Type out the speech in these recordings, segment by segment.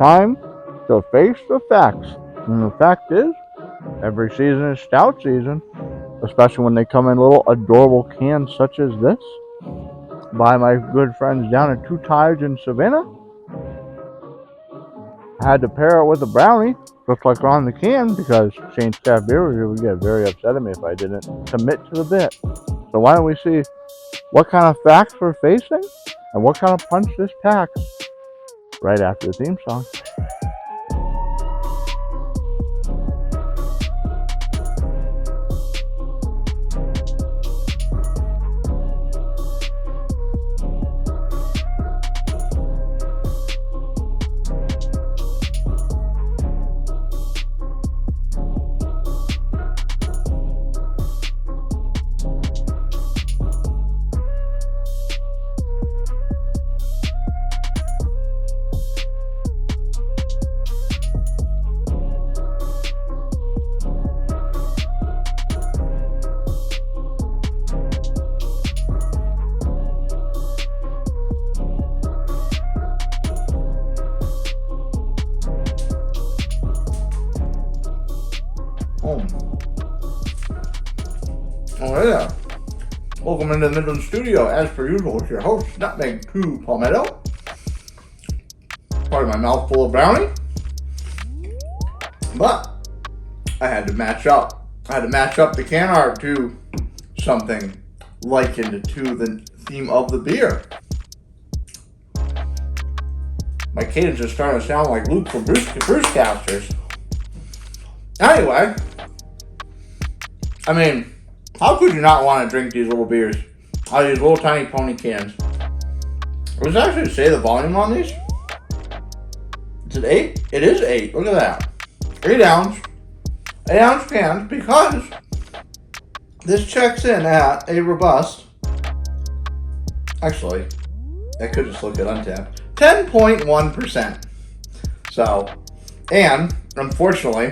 time to face the facts. And the fact is, every season is stout season, especially when they come in little adorable cans such as this by my good friends down at Two Tides in Savannah. I had to pair it with a brownie, just like on the can, because Shane's Craft Beer Review would get very upset at me if I didn't commit to the bit. So why don't we see what kind of facts we're facing and what kind of punch this packs right after the theme song. Oh yeah. Welcome into the Midland Studio, as per usual, with your host, Nutmeg 2 Palmetto. Part of my mouth full of brownie. But I had to match up. The can art to something likened to the theme of the beer. My cadence is starting to sound like Luke from Brewcasters. Anyway, I mean, how could you not want to drink these little beers out of these little tiny pony cans? Does it actually say the volume on these? Is it 8? It is 8. Look at that. 8 ounce cans, because this checks in at a robust, actually, I could just look at Untapped, 10.1%. So, and unfortunately,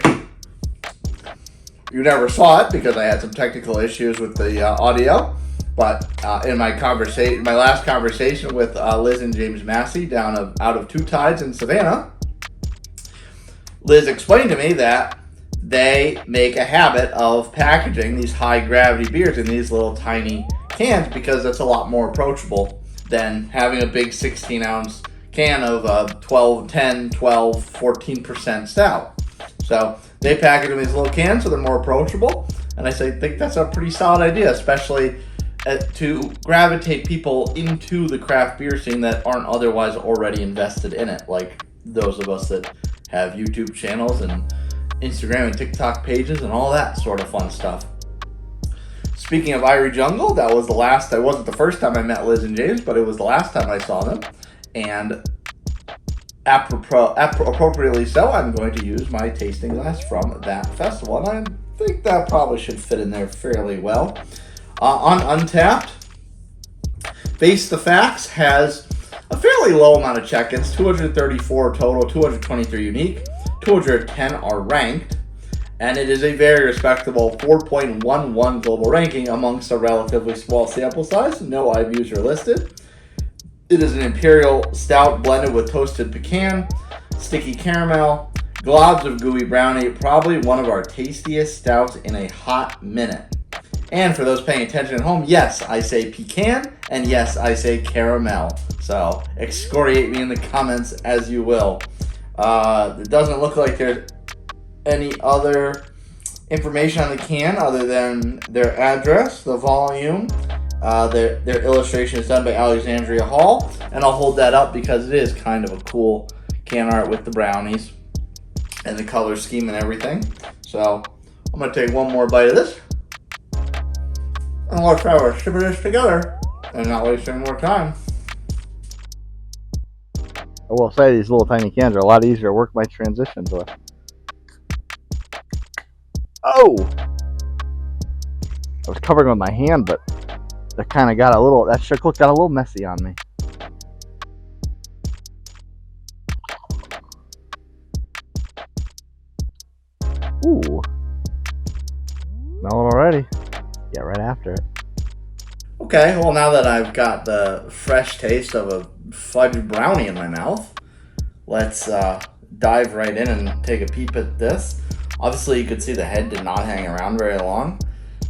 you never saw it because I had some technical issues with the audio. But in my last conversation with Liz and James Massey out of Two Tides in Savannah, Liz explained to me that they make a habit of packaging these high gravity beers in these little tiny cans because it's a lot more approachable than having a big 16 ounce can of 10, 12, 14% stout. So they package them in these little cans so they're more approachable. And I think that's a pretty solid idea, especially to gravitate people into the craft beer scene that aren't otherwise already invested in it, like those of us that have YouTube channels and Instagram and TikTok pages and all that sort of fun stuff. Speaking of Irie Jungle, that wasn't the first time I met Liz and James, but it was the last time I saw them. And appropriately so, I'm going to use my tasting glass from that festival, and I think that probably should fit in there fairly well. On Untapped, Face the Facts has a fairly low amount of check-ins, 234 total, 223 unique, 210 are ranked, and it is a very respectable 4.11 global ranking amongst a relatively small sample size. No IBUs are listed. It is an Imperial Stout blended with toasted pecan, sticky caramel, globs of gooey brownie, probably one of our tastiest stouts in a hot minute. And for those paying attention at home, yes, I say pecan, and yes, I say caramel. So excoriate me in the comments as you will. It doesn't look like there's any other information on the can other than their address, the volume. Their illustration is done by Alexandria Hall, and I'll hold that up because it is kind of a cool can art with the brownies and the color scheme and everything. So I'm going to take one more bite of this, and let's try to ship this together and not waste any more time. I will say these little tiny cans are a lot easier to work my transitions with. Oh! I was covering with my hand, but that kind of got that chocolate got a little messy on me. Ooh. Smell it already. Yeah, right after it. Okay, well now that I've got the fresh taste of a fudge brownie in my mouth, let's dive right in and take a peep at this. Obviously, you could see the head did not hang around very long.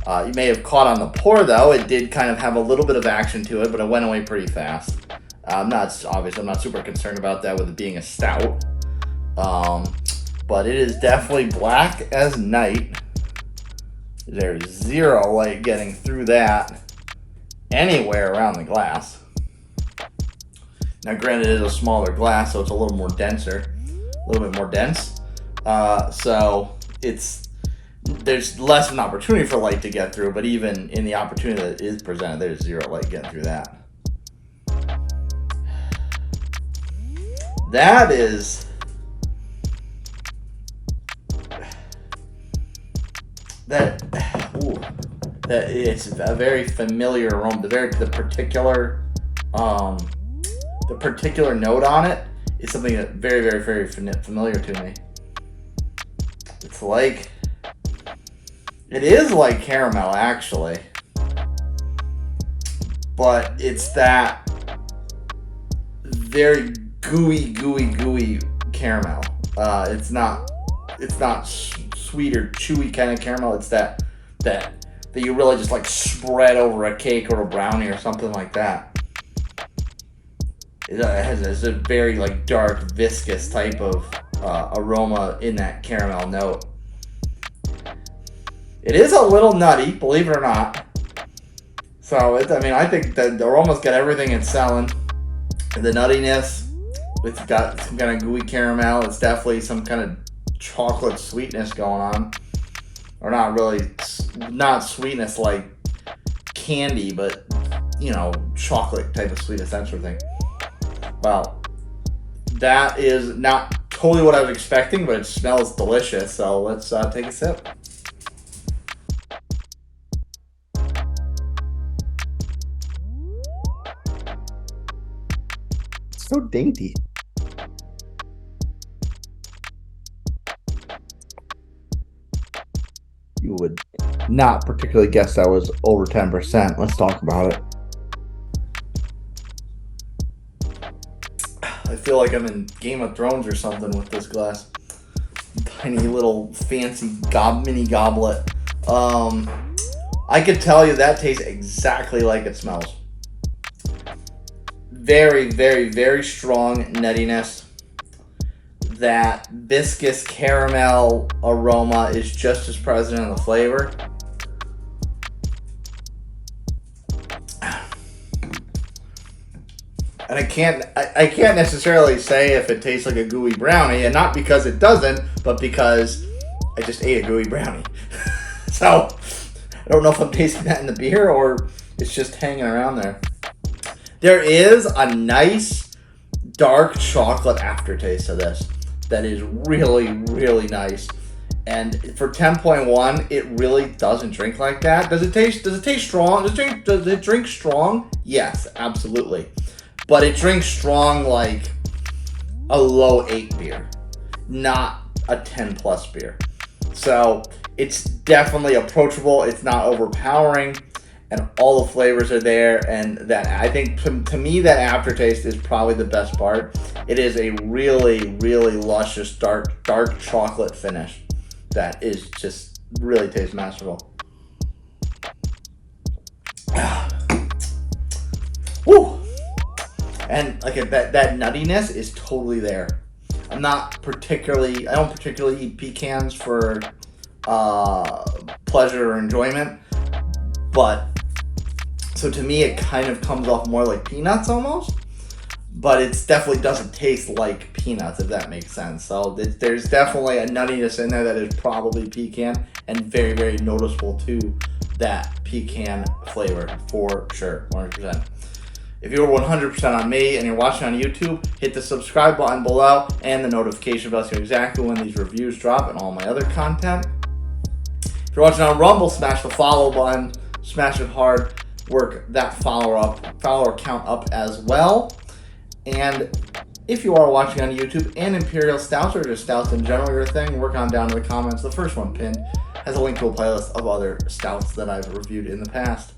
You may have caught on the pour, though. It did kind of have a little bit of action to it, but it went away pretty fast. I'm not super concerned about that with it being a stout. But it is definitely black as night. There's zero light getting through that anywhere around the glass. Now, granted, it is a smaller glass, so it's a little more denser, a little bit more dense. So there's less of an opportunity for light to get through, but even in the opportunity that is presented, there's zero light getting through that. That is that is a very familiar aroma. The particular note on it is something that very, very, very familiar to me. It is like caramel, actually, but it's that very gooey caramel. It's not sweet or chewy kind of caramel. It's that you really just like spread over a cake or a brownie or something like that. It has a very like dark, viscous type of aroma in that caramel note. It is a little nutty, believe it or not. So I think that they're almost got everything it's selling. The nuttiness, it's got some kind of gooey caramel. It's definitely some kind of chocolate sweetness going on, or not sweetness like candy, but chocolate type of sweetness, that sort of thing. Well, that is not totally what I was expecting, but it smells delicious. So let's take a sip. So dainty. You would not particularly guess that was over 10%. Let's talk about it. I feel like I'm in Game of Thrones or something with this glass. Tiny little fancy mini goblet. I could tell you that tastes exactly like it smells. Very, very, very strong nuttiness. That viscous caramel aroma is just as present in the flavor. And I can't necessarily say if it tastes like a gooey brownie, and not because it doesn't, but because I just ate a gooey brownie. So I don't know if I'm tasting that in the beer or it's just hanging around there. There is a nice dark chocolate aftertaste to this that is really, really nice. And for 10.1, it really doesn't drink like that. Does it taste strong? Does it drink strong? Yes, absolutely. But it drinks strong like a low 8 beer, not a 10 plus beer. So it's definitely approachable. It's not overpowering. And all the flavors are there, and that I think to me that aftertaste is probably the best part. It is a really, really luscious dark chocolate finish that is just really tastes masterful. Woo! And like that nuttiness is totally there. I don't particularly eat pecans for pleasure or enjoyment, but so to me, it kind of comes off more like peanuts almost, but it definitely doesn't taste like peanuts, if that makes sense. So there's definitely a nuttiness in there that is probably pecan and very, very noticeable to that pecan flavor for sure, 100%. If you're 100% on me and you're watching on YouTube, hit the subscribe button below and the notification bell so you know exactly when these reviews drop and all my other content. If you're watching on Rumble, smash the follow button, smash it hard. Work that follower count up as well. And if you are watching on YouTube and Imperial Stouts or just Stouts in general your thing, work on down in the comments. The first one pinned has a link to a playlist of other Stouts that I've reviewed in the past.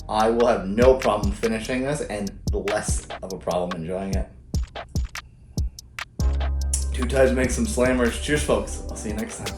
I will have no problem finishing this and less of a problem enjoying it. Two times make some slammers. Cheers, folks. I'll see you next time.